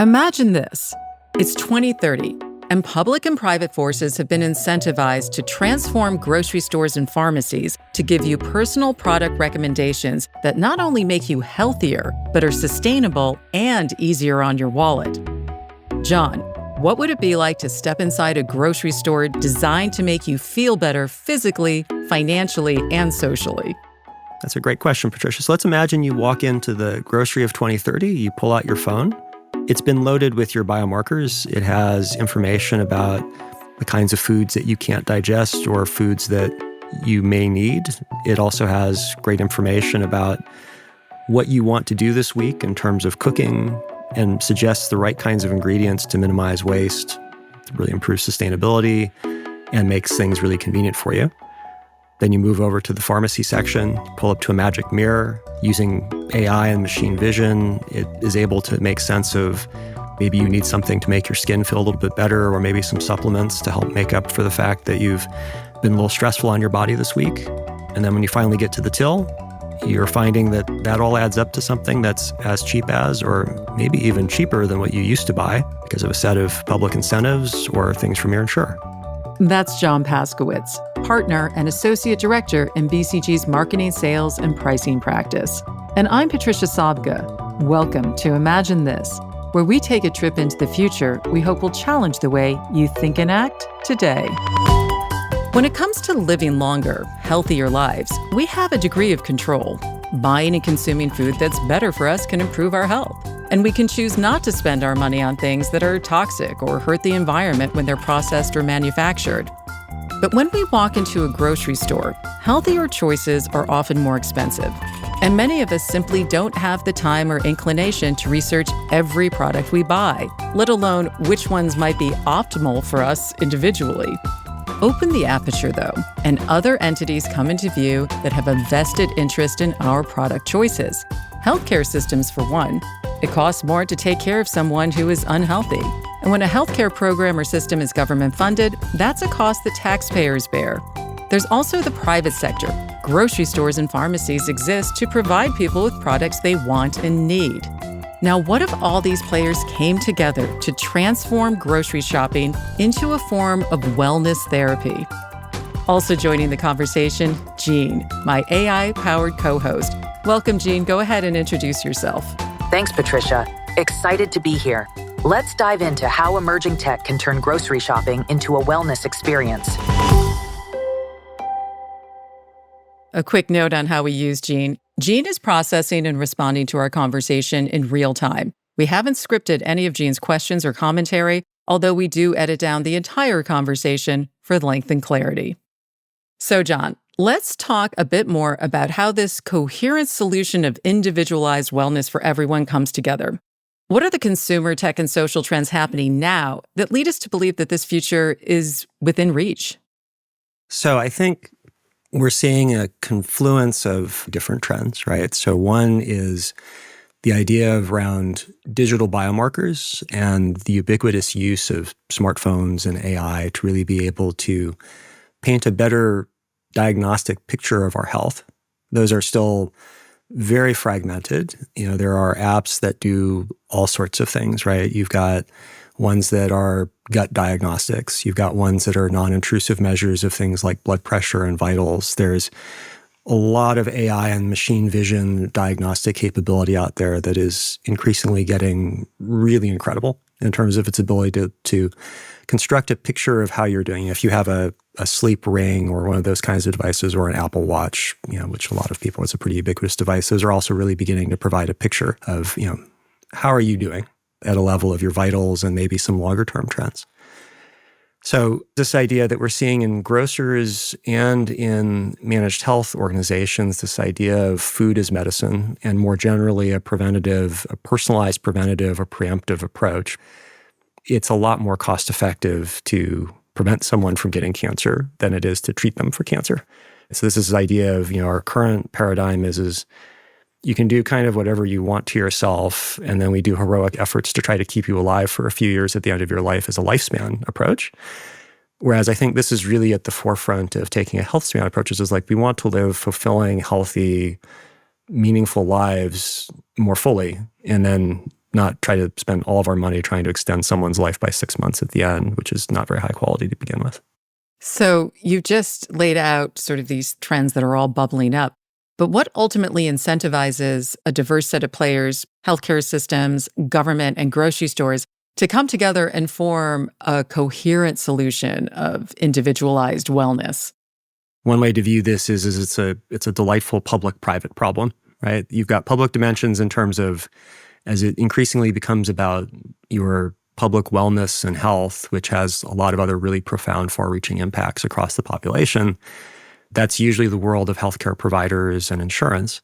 Imagine this. It's 2030, and public and private forces have been incentivized to transform grocery stores and pharmacies to give you personal product recommendations that not only make you healthier, but are sustainable and easier on your wallet. John, what would it be like to step inside a grocery store designed to make you feel better physically, financially, and socially? That's a great question, Patricia. So let's imagine you walk into the grocery of 2030, you pull out your phone. It's been loaded with your biomarkers. It has information about the kinds of foods that you can't digest or foods that you may need. It also has great information about what you want to do this week in terms of cooking and suggests the right kinds of ingredients to minimize waste, to really improve sustainability, and makes things really convenient for you. Then you move over to the pharmacy section, pull up to a magic mirror. Using AI and machine vision, it is able to make sense of maybe you need something to make your skin feel a little bit better, or maybe some supplements to help make up for the fact that you've been a little stressful on your body this week. And then when you finally get to the till, you're finding that that all adds up to something that's as cheap as, or maybe even cheaper than what you used to buy because of a set of public incentives or things from your insurer. That's John Paskowitz, partner and associate director in BCG's marketing, sales, and pricing practice. And I'm Patricia Sobka. Welcome to Imagine This, where we take a trip into the future we hope will challenge the way you think and act today. When it comes to living longer, healthier lives, we have a degree of control. Buying and consuming food that's better for us can improve our health. And we can choose not to spend our money on things that are toxic or hurt the environment when they're processed or manufactured. But when we walk into a grocery store, healthier choices are often more expensive. And many of us simply don't have the time or inclination to research every product we buy, let alone which ones might be optimal for us individually. Open the aperture, though, and other entities come into view that have a vested interest in our product choices. Healthcare systems, for one. It costs more to take care of someone who is unhealthy. And when a healthcare program or system is government funded, that's a cost that taxpayers bear. There's also the private sector. Grocery stores and pharmacies exist to provide people with products they want and need. Now, what if all these players came together to transform grocery shopping into a form of wellness therapy? Also joining the conversation, Jean, my AI-powered co-host. Welcome, Jean. Go ahead and introduce yourself. Thanks, Patricia. Excited to be here. Let's dive into how emerging tech can turn grocery shopping into a wellness experience. A quick note on how we use Jean. Jean is processing and responding to our conversation in real time. We haven't scripted any of Jean's questions or commentary, although we do edit down the entire conversation for length and clarity. So, John, let's talk a bit more about how this coherent solution of individualized wellness for everyone comes together. What are the consumer tech and social trends happening now that lead us to believe that this future is within reach? So I think we're seeing a confluence of different trends, right? So one is the idea of around digital biomarkers and the ubiquitous use of smartphones and AI to really be able to paint a better diagnostic picture of our health. Those are still very fragmented. There are apps that do all sorts of things, right? You've got ones that are gut diagnostics. You've got ones that are non-intrusive measures of things like blood pressure and vitals. There's a lot of AI and machine vision diagnostic capability out there that is increasingly getting really incredible in terms of its ability to construct a picture of how you're doing. If you have a sleep ring or one of those kinds of devices, or an Apple Watch, which a lot of people, it's a pretty ubiquitous device, those are also really beginning to provide a picture of, how are you doing at a level of your vitals and maybe some longer term trends. So this idea that we're seeing in grocers and in managed health organizations, this idea of food as medicine, and more generally a personalized preventative or preemptive approach, it's a lot more cost effective to prevent someone from getting cancer than it is to treat them for cancer. So this is the idea of, our current paradigm is you can do kind of whatever you want to yourself, and then we do heroic efforts to try to keep you alive for a few years at the end of your life as a lifespan approach. Whereas I think this is really at the forefront of taking a health span approach, is like we want to live fulfilling, healthy, meaningful lives more fully. And then not try to spend all of our money trying to extend someone's life by 6 months at the end, which is not very high quality to begin with. So you just laid out sort of these trends that are all bubbling up. But what ultimately incentivizes a diverse set of players, healthcare systems, government, and grocery stores to come together and form a coherent solution of individualized wellness? One way to view this is it's a delightful public-private problem, right? You've got public dimensions in terms of as it increasingly becomes about your public wellness and health, which has a lot of other really profound, far-reaching impacts across the population. That's usually the world of healthcare providers and insurance.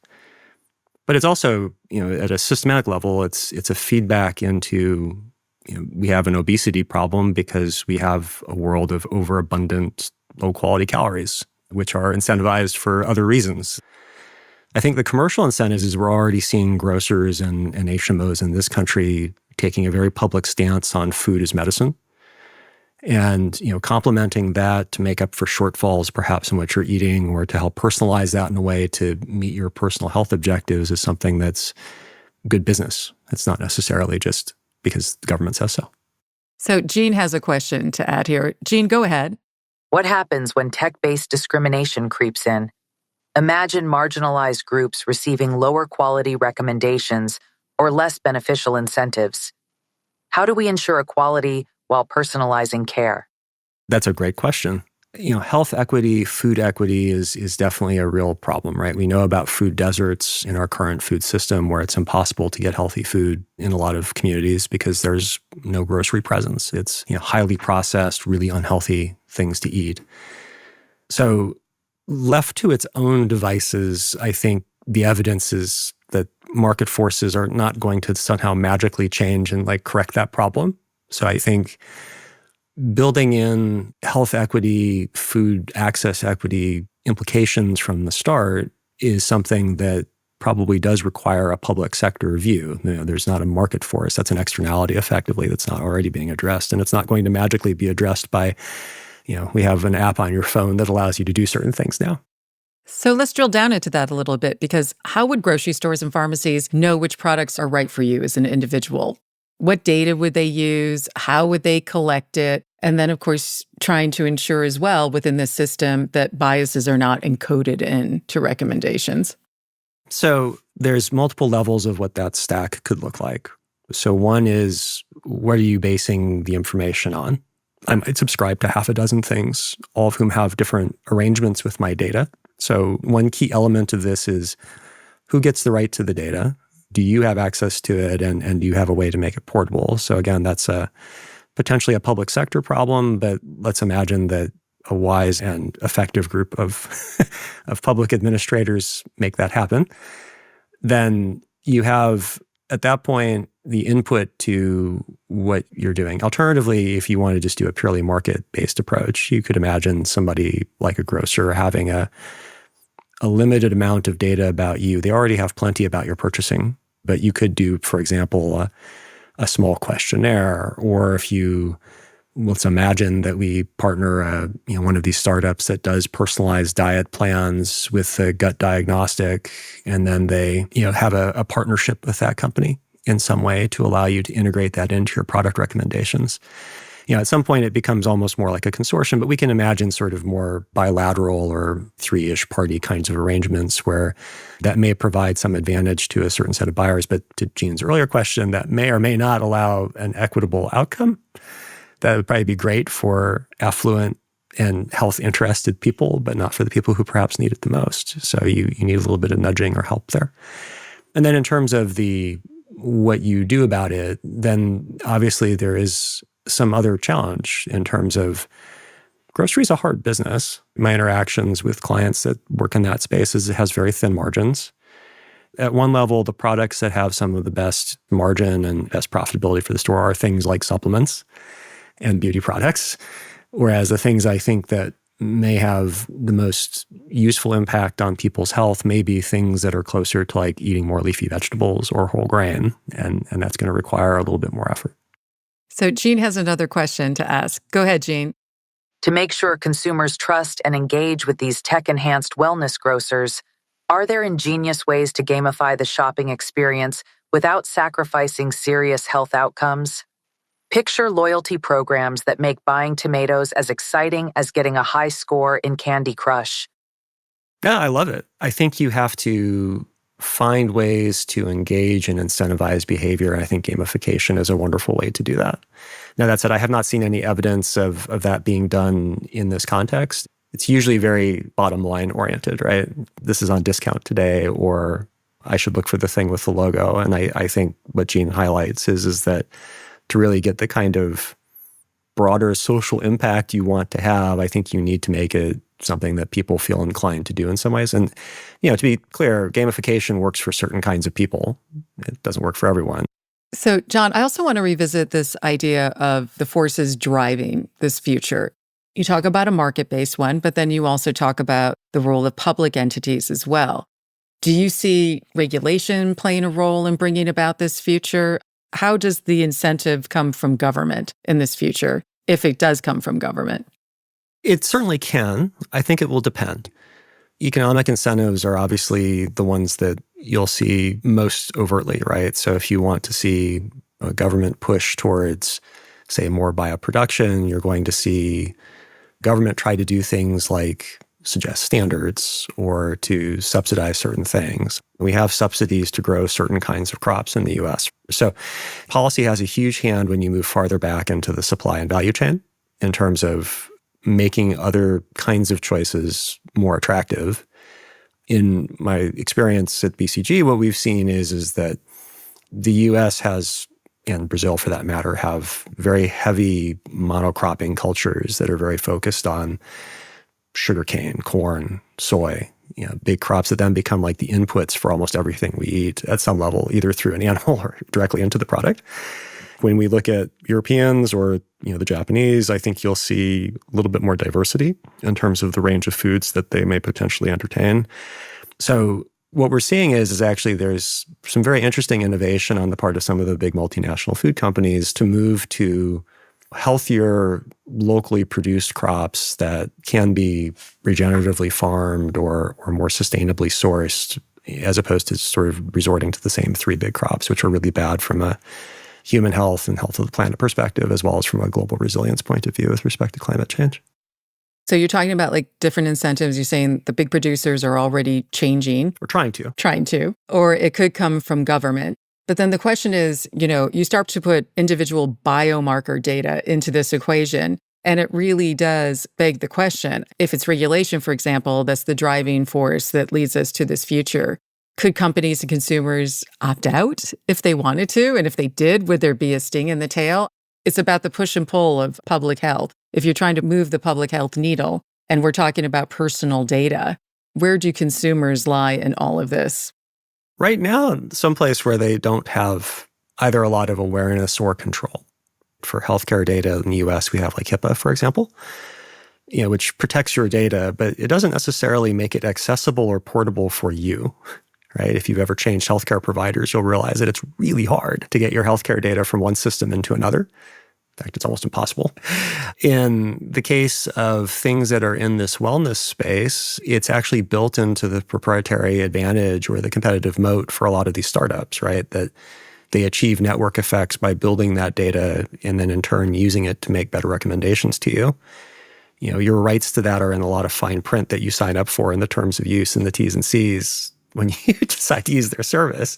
But it's also, at a systematic level, it's a feedback into, we have an obesity problem because we have a world of overabundant, low-quality calories, which are incentivized for other reasons. I think the commercial incentives is we're already seeing grocers and HMOs in this country taking a very public stance on food as medicine. And, complementing that to make up for shortfalls perhaps in what you're eating or to help personalize that in a way to meet your personal health objectives is something that's good business. It's not necessarily just because the government says so. So Jean has a question to add here. Jean, go ahead. What happens when tech-based discrimination creeps in? Imagine marginalized groups receiving lower quality recommendations or less beneficial incentives. How do we ensure equality while personalizing care? That's a great question. Health equity, food equity is definitely a real problem, right? We know about food deserts in our current food system where it's impossible to get healthy food in a lot of communities because there's no grocery presence. It's highly processed, really unhealthy things to eat. So left to its own devices, I think the evidence is that market forces are not going to somehow magically change and correct that problem. So I think building in health equity, food access equity implications from the start is something that probably does require a public sector view. There's not a market force. That's an externality effectively that's not already being addressed. And it's not going to magically be addressed by, we have an app on your phone that allows you to do certain things now. So let's drill down into that a little bit, because how would grocery stores and pharmacies know which products are right for you as an individual? What data would they use? How would they collect it? And then, of course, trying to ensure as well within this system that biases are not encoded into recommendations. So there's multiple levels of what that stack could look like. So one is, what are you basing the information on? I might subscribe to half a dozen things, all of whom have different arrangements with my data. So one key element of this is who gets the right to the data? Do you have access to it, and do you have a way to make it portable? So again, that's potentially a public sector problem, but let's imagine that a wise and effective group of of public administrators make that happen. Then you have, at that point, the input to what you're doing. Alternatively, if you want to just do a purely market-based approach, you could imagine somebody like a grocer having a limited amount of data about you. They already have plenty about your purchasing, but you could do, for example, a small questionnaire. Or if let's imagine that we partner one of these startups that does personalized diet plans with a gut diagnostic, and then they have a partnership with that company in some way to allow you to integrate that into your product recommendations. At some point it becomes almost more like a consortium, but we can imagine sort of more bilateral or three-ish party kinds of arrangements where that may provide some advantage to a certain set of buyers. But to Jean's earlier question, that may or may not allow an equitable outcome. That would probably be great for affluent and health-interested people, but not for the people who perhaps need it the most. So you need a little bit of nudging or help there. And then in terms of what you do about it, then obviously there is some other challenge in terms of grocery is a hard business. My interactions with clients that work in that space is it has very thin margins. At one level, the products that have some of the best margin and best profitability for the store are things like supplements and beauty products, whereas the things I think that may have the most useful impact on people's health may be things that are closer to eating more leafy vegetables or whole grain, and that's going to require a little bit more effort. So Jean has another question to ask. Go ahead, Jean. To make sure consumers trust and engage with these tech-enhanced wellness grocers, are there ingenious ways to gamify the shopping experience without sacrificing serious health outcomes? Picture loyalty programs that make buying tomatoes as exciting as getting a high score in Candy Crush. Yeah, I love it. I think you have to find ways to engage and incentivize behavior. And I think gamification is a wonderful way to do that. Now, that said, I have not seen any evidence of that being done in this context. It's usually very bottom line oriented, right? This is on discount today, or I should look for the thing with the logo. And I think what Gene highlights is that to really get the kind of broader social impact you want to have, I think you need to make it something that people feel inclined to do in some ways. And, to be clear, gamification works for certain kinds of people. It doesn't work for everyone. So, John, I also want to revisit this idea of the forces driving this future. You talk about a market-based one, but then you also talk about the role of public entities as well. Do you see regulation playing a role in bringing about this future? How does the incentive come from government in this future, if it does come from government? It certainly can. I think it will depend. Economic incentives are obviously the ones that you'll see most overtly, right? So if you want to see a government push towards, say, more bioproduction, you're going to see government try to do things like suggest standards or to subsidize certain things. We have subsidies to grow certain kinds of crops in the US. So policy has a huge hand when you move farther back into the supply and value chain in terms of making other kinds of choices more attractive. In my experience at BCG, what we've seen is that the US has, and Brazil for that matter, have very heavy monocropping cultures that are very focused on sugarcane, corn, soy, big crops that then become like the inputs for almost everything we eat at some level, either through an animal or directly into the product. When we look at Europeans or the Japanese, I think you'll see a little bit more diversity in terms of the range of foods that they may potentially entertain. So what we're seeing is actually there's some very interesting innovation on the part of some of the big multinational food companies to move to healthier, locally produced crops that can be regeneratively farmed or more sustainably sourced, as opposed to sort of resorting to the same three big crops, which are really bad from a human health and health of the planet perspective, as well as from a global resilience point of view with respect to climate change. So you're talking about like different incentives. You're saying the big producers are already changing. We're trying to. Or it could come from government. But then the question is, you start to put individual biomarker data into this equation, and it really does beg the question. If it's regulation, for example, that's the driving force that leads us to this future, could companies and consumers opt out if they wanted to? And if they did, would there be a sting in the tail? It's about the push and pull of public health. If you're trying to move the public health needle, and we're talking about personal data, where do consumers lie in all of this? Right now, someplace where they don't have either a lot of awareness or control. For healthcare data in the US, we have like HIPAA, for example, which protects your data, but it doesn't necessarily make it accessible or portable for you, right? If you've ever changed healthcare providers, you'll realize that it's really hard to get your healthcare data from one system into another. In fact, it's almost impossible. In the case of things that are in this wellness space, it's actually built into the proprietary advantage or the competitive moat for a lot of these startups, right? That they achieve network effects by building that data and then in turn using it to make better recommendations to you. Your rights to that are in a lot of fine print that you sign up for in the terms of use and the T's and C's when you decide to use their service,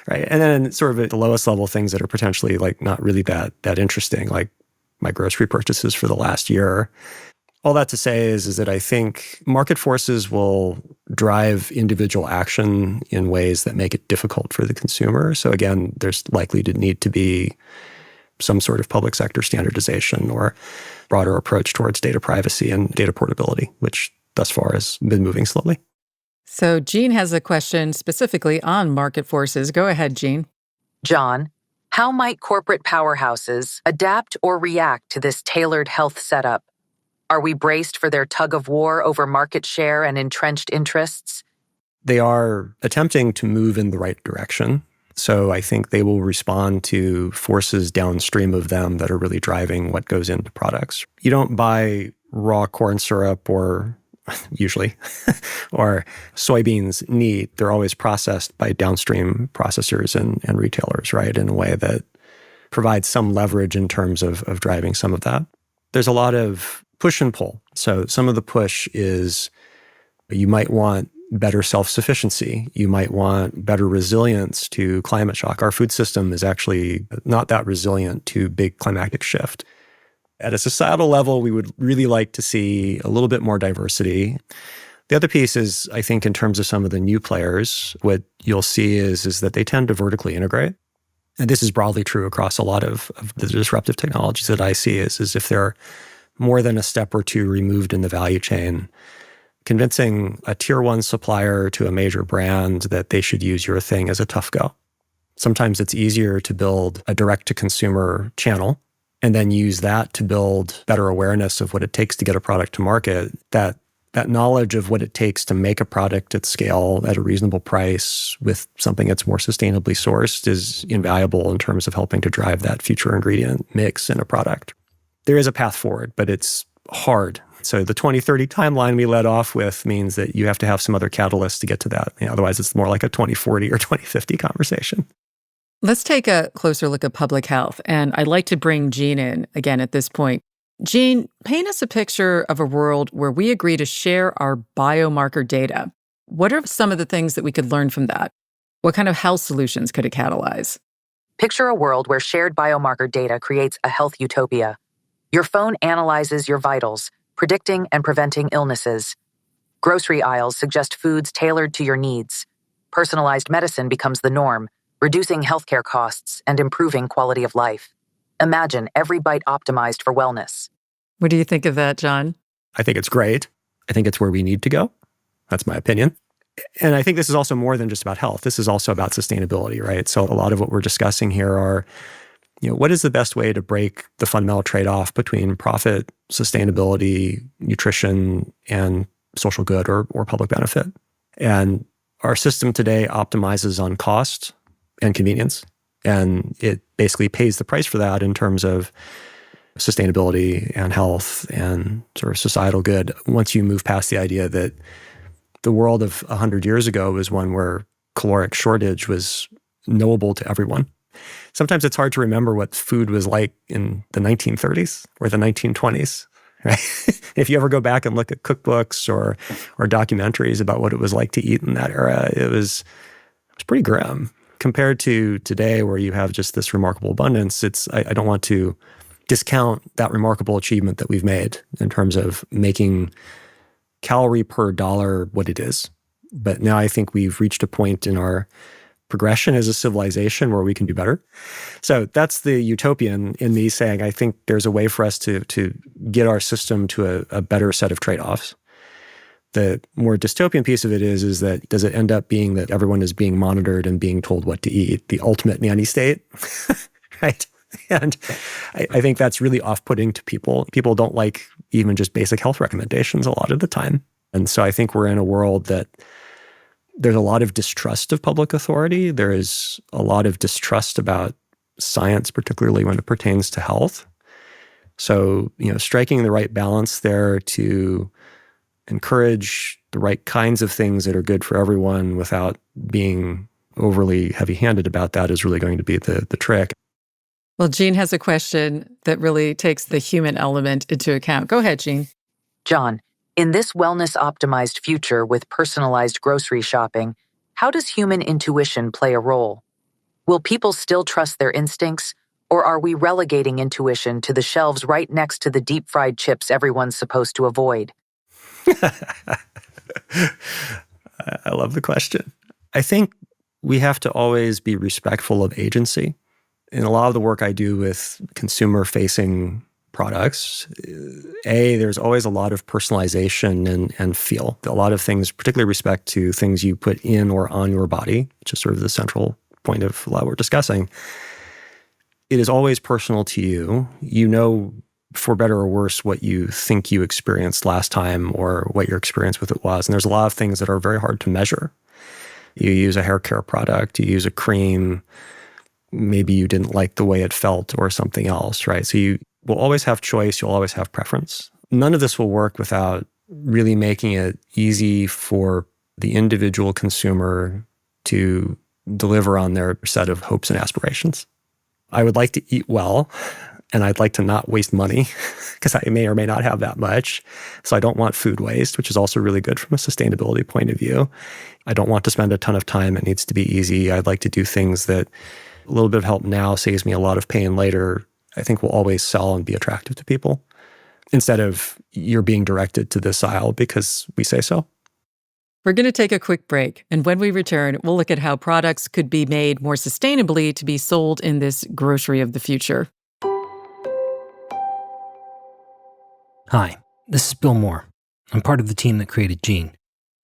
right? And then sort of at the lowest level, things that are potentially like not really that interesting, like my grocery purchases for the last year. All that to say is that I think market forces will drive individual action in ways that make it difficult for the consumer. So again, there's likely to need to be some sort of public sector standardization or broader approach towards data privacy and data portability, which thus far has been moving slowly. So Jean has a question specifically on market forces. Go ahead, Jean. John, how might corporate powerhouses adapt or react to this tailored health setup? Are we braced for their tug of war over market share and entrenched interests? They are attempting to move in the right direction. So I think they will respond to forces downstream of them that are really driving what goes into products. You don't buy raw corn syrup or usually, or soybeans, meat, they're always processed by downstream processors and retailers, right, in a way that provides some leverage in terms of driving some of that. There's a lot of push and pull. So some of the push is you might want better self-sufficiency. You might want better resilience to climate shock. Our food system is actually not that resilient to big climatic shift. At a societal level, we would really like to see a little bit more diversity. The other piece is, I think, in terms of some of the new players, what you'll see is that they tend to vertically integrate. And this is broadly true across a lot of the disruptive technologies that I see is if they're more than a step or two removed in the value chain, convincing a tier one supplier to a major brand that they should use your thing is a tough go. Sometimes it's easier to build a direct-to-consumer channel and then use that to build better awareness of what it takes to get a product to market. That knowledge of what it takes to make a product at scale at a reasonable price with something that's more sustainably sourced is invaluable in terms of helping to drive that future ingredient mix in a product. There is a path forward, but it's hard. So the 2030 timeline we led off with means that you have to have some other catalysts to get to that. Otherwise, it's more like a 2040 or 2050 conversation. Let's take a closer look at public health. And I'd like to bring Jean in again at this point. Jean, paint us a picture of a world where we agree to share our biomarker data. What are some of the things that we could learn from that? What kind of health solutions could it catalyze? Picture a world where shared biomarker data creates a health utopia. Your phone analyzes your vitals, predicting and preventing illnesses. Grocery aisles suggest foods tailored to your needs. Personalized medicine becomes the norm, reducing healthcare costs and improving quality of life. Imagine every bite optimized for wellness. What do you think of that, John? I think it's great. I think it's where we need to go. That's my opinion. And I think this is also more than just about health. This is also about sustainability, right? So a lot of what we're discussing here are, what is the best way to break the fundamental trade-off between profit, sustainability, nutrition, and social good or public benefit? And our system today optimizes on cost and convenience. And it basically pays the price for that in terms of sustainability and health and sort of societal good. Once you move past the idea that the world of 100 years ago was one where caloric shortage was knowable to everyone. Sometimes it's hard to remember what food was like in the 1930s or the 1920s, right? If you ever go back and look at cookbooks or documentaries about what it was like to eat in that era, it was pretty grim. Compared to today, where you have just this remarkable abundance, I don't want to discount that remarkable achievement that we've made in terms of making calorie per dollar what it is. But now I think we've reached a point in our progression as a civilization where we can do better. So that's the utopian in me saying, I think there's a way for us to get our system to a better set of trade-offs. The more dystopian piece of it is that does it end up being that everyone is being monitored and being told what to eat, the ultimate nanny state, right? And I think that's really off-putting to people. People don't like even just basic health recommendations a lot of the time. And so I think we're in a world that there's a lot of distrust of public authority. There is a lot of distrust about science, particularly when it pertains to health. So, striking the right balance there to encourage the right kinds of things that are good for everyone without being overly heavy-handed about that is really going to be the trick. Well, Jean has a question that really takes the human element into account. Go ahead, Jean. John, in this wellness-optimized future with personalized grocery shopping, how does human intuition play a role? Will people still trust their instincts, or are we relegating intuition to the shelves right next to the deep-fried chips everyone's supposed to avoid? I love the question. I think we have to always be respectful of agency. In a lot of the work I do with consumer-facing products, there's always a lot of personalization and feel. A lot of things, particularly respect to things you put in or on your body, which is sort of the central point of a lot we're discussing. It is always personal to you. You know, for better or worse, what you think you experienced last time or what your experience with it was. And there's a lot of things that are very hard to measure. You use a hair care product, you use a cream, maybe you didn't like the way it felt or something else, right? So you will always have choice, you'll always have preference. None of this will work without really making it easy for the individual consumer to deliver on their set of hopes and aspirations. I would like to eat well, and I'd like to not waste money because I may or may not have that much. So I don't want food waste, which is also really good from a sustainability point of view. I don't want to spend a ton of time. It needs to be easy. I'd like to do things that a little bit of help now saves me a lot of pain later. I think will always sell and be attractive to people instead of you're being directed to this aisle because we say so. We're going to take a quick break, and when we return, we'll look at how products could be made more sustainably to be sold in this grocery of the future. Hi, this is Bill Moore. I'm part of the team that created Gene.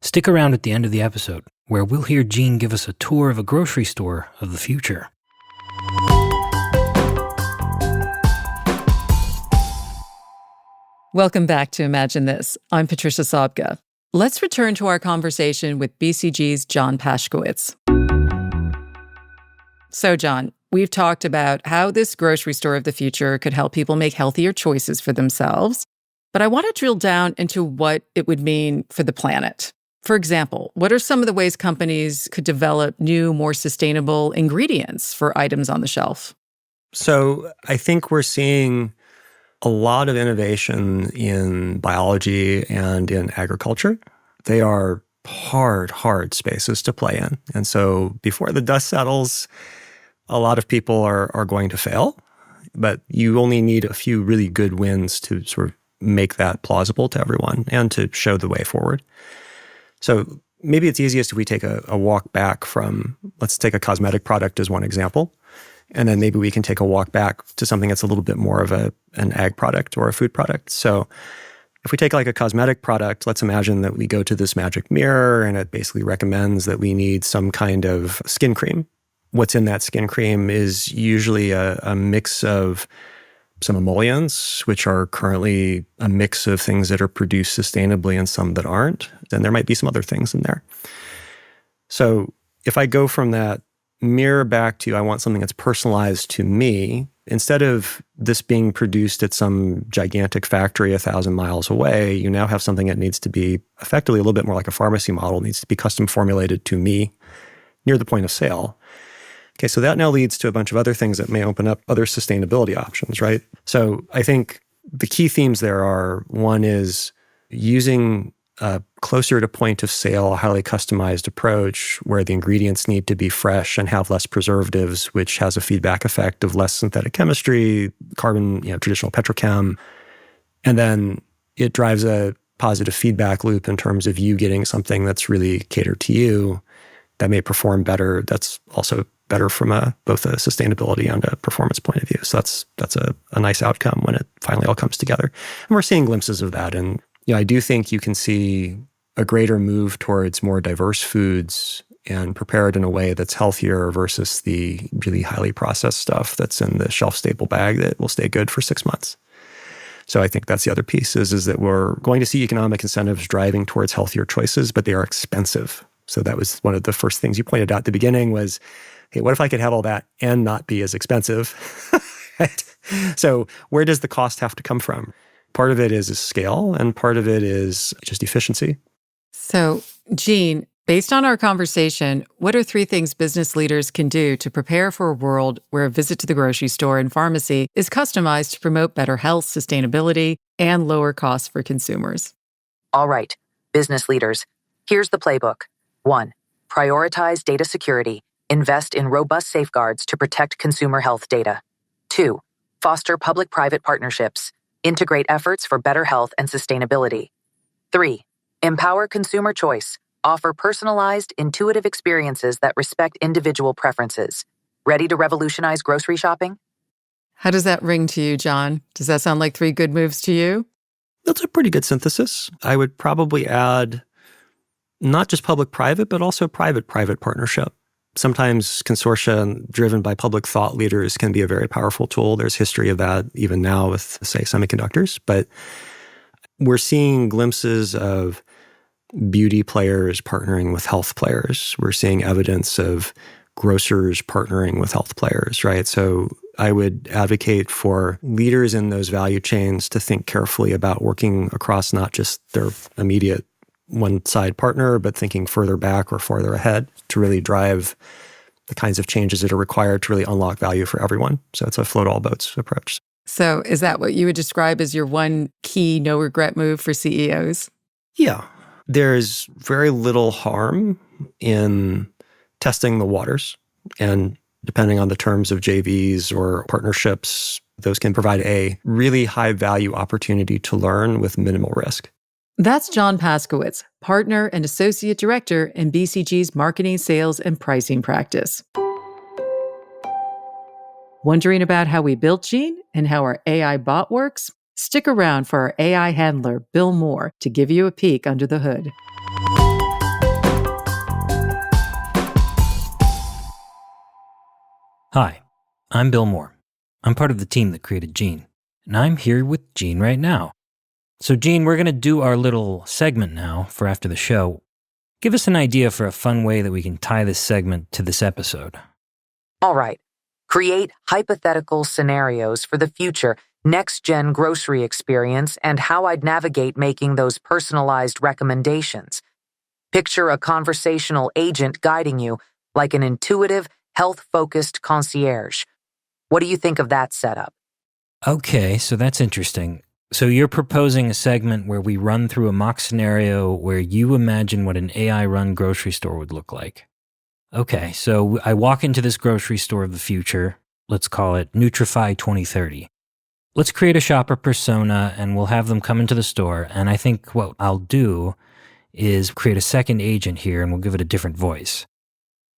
Stick around at the end of the episode, where we'll hear Gene give us a tour of a grocery store of the future. Welcome back to Imagine This. I'm Patricia Sobka. Let's return to our conversation with BCG's John Pashkowitz. So, John, we've talked about how this grocery store of the future could help people make healthier choices for themselves. But I want to drill down into what it would mean for the planet. For example, what are some of the ways companies could develop new, more sustainable ingredients for items on the shelf? So I think we're seeing a lot of innovation in biology and in agriculture. They are hard spaces to play in. And so before the dust settles, a lot of people are going to fail, but you only need a few really good wins to sort of make that plausible to everyone and to show the way forward. So maybe it's easiest if we take a walk back from, let's take a cosmetic product as one example. And then maybe we can take a walk back to something that's a little bit more of an ag product or a food product. So if we take like a cosmetic product, let's imagine that we go to this magic mirror and it basically recommends that we need some kind of skin cream. What's in that skin cream is usually a mix of some emollients, which are currently a mix of things that are produced sustainably and some that aren't. Then there might be some other things in there. So if I go from that mirror back to I want something that's personalized to me, instead of this being produced at some gigantic factory 1,000 miles away, you now have something that needs to be effectively a little bit more like a pharmacy model, needs to be custom formulated to me near the point of sale. Okay, so that now leads to a bunch of other things that may open up other sustainability options, right? So I think the key themes there are, one is using a closer to point of sale, highly customized approach where the ingredients need to be fresh and have less preservatives, which has a feedback effect of less synthetic chemistry, carbon, traditional petrochem. And then it drives a positive feedback loop in terms of you getting something that's really catered to you that may perform better. That's also better from both a sustainability and a performance point of view. So that's a nice outcome when it finally all comes together. And we're seeing glimpses of that. And I do think you can see a greater move towards more diverse foods and prepared in a way that's healthier versus the really highly processed stuff that's in the shelf-stable bag that will stay good for 6 months. So I think that's the other piece is that we're going to see economic incentives driving towards healthier choices, but they are expensive. So that was one of the first things you pointed out at the beginning was, hey, what if I could have all that and not be as expensive? Right? So where does the cost have to come from? Part of it is scale, and part of it is just efficiency. So, Gene, based on our conversation, what are 3 things business leaders can do to prepare for a world where a visit to the grocery store and pharmacy is customized to promote better health, sustainability, and lower costs for consumers? All right, business leaders, here's the playbook. 1. Prioritize data security. Invest in robust safeguards to protect consumer health data. 2. Foster public-private partnerships. Integrate efforts for better health and sustainability. 3. Empower consumer choice. Offer personalized, intuitive experiences that respect individual preferences. Ready to revolutionize grocery shopping? How does that ring to you, John? Does that sound like 3 good moves to you? That's a pretty good synthesis. I would probably add not just public-private, but also private-private partnership. Sometimes consortia driven by public thought leaders can be a very powerful tool. There's history of that even now with, say, semiconductors. But we're seeing glimpses of beauty players partnering with health players. We're seeing evidence of grocers partnering with health players, right? So I would advocate for leaders in those value chains to think carefully about working across not just their immediate one-side partner, but thinking further back or farther ahead to really drive the kinds of changes that are required to really unlock value for everyone. So it's a float all boats approach. So is that what you would describe as your one key no regret move for CEOs? Yeah. There's very little harm in testing the waters. And depending on the terms of JVs or partnerships, those can provide a really high value opportunity to learn with minimal risk. That's John Paskowitz, partner and associate director in BCG's marketing, sales, and pricing practice. Wondering about how we built Gene and how our AI bot works? Stick around for our AI handler, Bill Moore, to give you a peek under the hood. Hi, I'm Bill Moore. I'm part of the team that created Gene, and I'm here with Gene right now. So Gene, we're going to do our little segment now for after the show. Give us an idea for a fun way that we can tie this segment to this episode. All right. Create hypothetical scenarios for the future next-gen grocery experience and how I'd navigate making those personalized recommendations. Picture a conversational agent guiding you, like an intuitive, health-focused concierge. What do you think of that setup? Okay, so that's interesting. So you're proposing a segment where we run through a mock scenario where you imagine what an AI-run grocery store would look like. Okay, so I walk into this grocery store of the future. Let's call it Nutrify 2030. Let's create a shopper persona and we'll have them come into the store. And I think what I'll do is create a second agent here and we'll give it a different voice.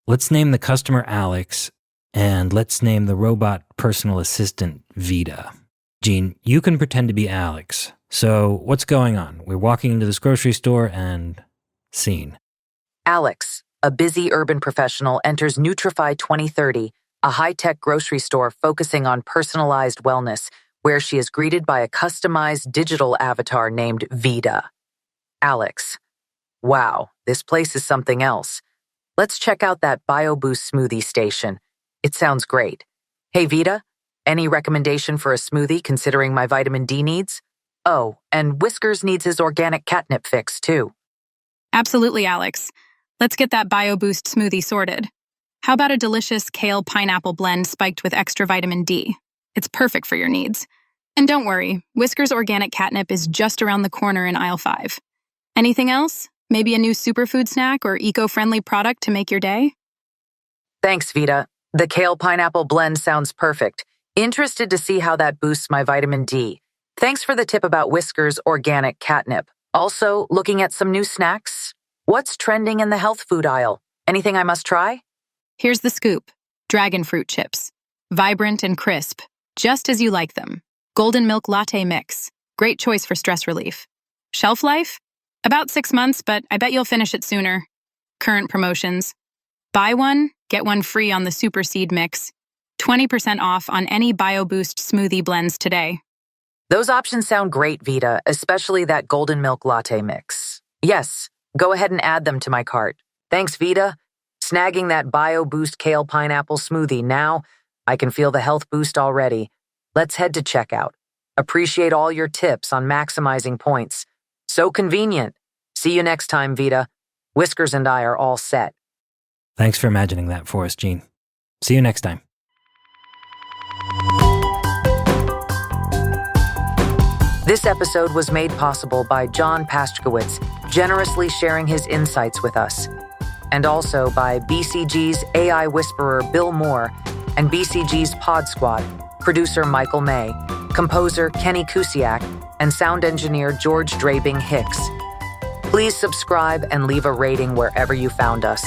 Let's name the customer Alex and let's name the robot personal assistant Vita. Gene, you can pretend to be Alex. So what's going on? We're walking into this grocery store and scene. Alex, a busy urban professional, enters Nutrify 2030, a high-tech grocery store focusing on personalized wellness, where she is greeted by a customized digital avatar named Vita. Alex, wow, this place is something else. Let's check out that BioBoost smoothie station. It sounds great. Hey, Vita, any recommendation for a smoothie considering my vitamin D needs? Oh, and Whiskers needs his organic catnip fix, too. Absolutely, Alex. Let's get that BioBoost smoothie sorted. How about a delicious kale pineapple blend spiked with extra vitamin D? It's perfect for your needs. And don't worry, Whiskers organic catnip is just around the corner in aisle 5. Anything else? Maybe a new superfood snack or eco-friendly product to make your day? Thanks, Vita. The kale pineapple blend sounds perfect. Interested to see how that boosts my vitamin D. Thanks for the tip about Whiskers organic catnip. Also, looking at some new snacks. What's trending in the health food aisle? Anything I must try? Here's the scoop. Dragon fruit chips. Vibrant and crisp, just as you like them. Golden milk latte mix. Great choice for stress relief. Shelf life? About 6 months, but I bet you'll finish it sooner. Current promotions. Buy one, get one free on the Super Seed Mix. 20% off on any BioBoost smoothie blends today. Those options sound great, Vita, especially that golden milk latte mix. Yes, go ahead and add them to my cart. Thanks, Vita. Snagging that BioBoost kale pineapple smoothie now. I can feel the health boost already. Let's head to checkout. Appreciate all your tips on maximizing points. So convenient. See you next time, Vita. Whiskers and I are all set. Thanks for imagining that for us, Gene. See you next time. This episode was made possible by John Paskowitz, generously sharing his insights with us, and also by BCG's AI whisperer Bill Moore and BCG's Pod Squad, producer Michael May, composer Kenny Kusiak, and sound engineer George Drabing Hicks. Please subscribe and leave a rating wherever you found us.